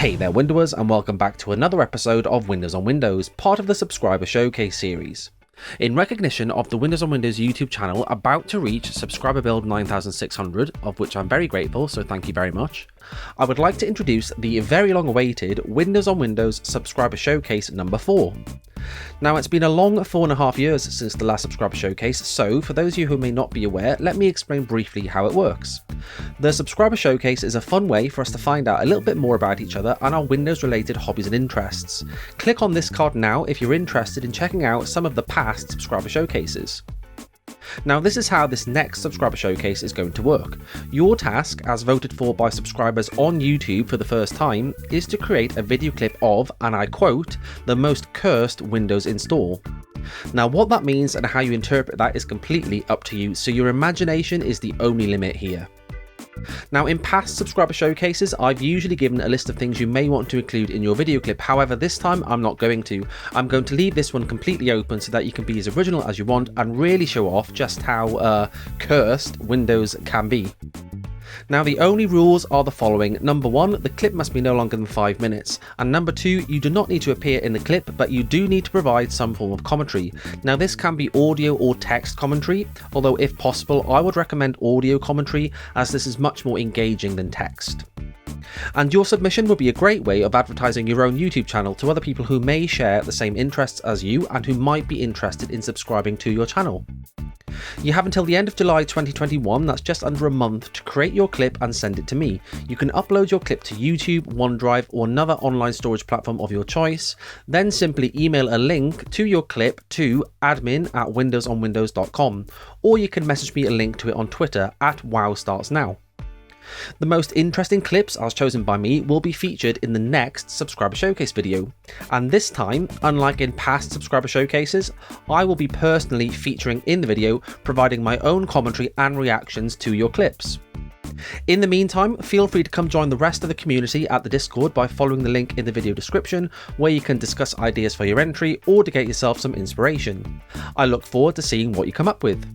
Hey there Windowers, and welcome back to another episode of Windows on Windows, part of the Subscriber Showcase series. In recognition of the Windows on Windows YouTube channel about to reach subscriber build 9600, of which I'm very grateful, so thank you very much, I would like to introduce the very long awaited Windows on Windows Subscriber Showcase number 4. Now, it's been a long 4.5 years since the last Subscriber Showcase, so for those of you who may not be aware, let me explain briefly how it works. The Subscriber Showcase is a fun way for us to find out a little bit more about each other and our Windows related hobbies and interests. Click on this card now if you're interested in checking out some of the past Subscriber Showcases. Now, this is how this next Subscriber Showcase is going to work. Your task, as voted for by subscribers on YouTube for the first time, is to create a video clip of, and I quote, the most cursed Windows install. Now, what that means and how you interpret that is completely up to you, so your imagination is the only limit here. Now, in past Subscriber Showcases, I've usually given a list of things you may want to include in your video clip. However, this time I'm not going to. I'm going to leave this one completely open so that you can be as original as you want and really show off just how cursed Windows can be. Now, the only rules are the following. Number 1, the clip must be no longer than 5 minutes. And number 2, you do not need to appear in the clip, but you do need to provide some form of commentary. Now, this can be audio or text commentary, although if possible, I would recommend audio commentary as this is much more engaging than text. And your submission would be a great way of advertising your own YouTube channel to other people who may share the same interests as you and who might be interested in subscribing to your channel. You have until the end of July 2021, that's just under a month, to create your clip and send it to me. You can upload your clip to YouTube, OneDrive, or another online storage platform of your choice. Then simply email a link to your clip to admin@windowsonwindows.com, or you can message me a link to it on Twitter @WowStartsNow. The most interesting clips, as chosen by me, will be featured in the next Subscriber Showcase video. And this time, unlike in past Subscriber Showcases, I will be personally featuring in the video, providing my own commentary and reactions to your clips. In the meantime, feel free to come join the rest of the community at the Discord by following the link in the video description, where you can discuss ideas for your entry or to get yourself some inspiration. I look forward to seeing what you come up with.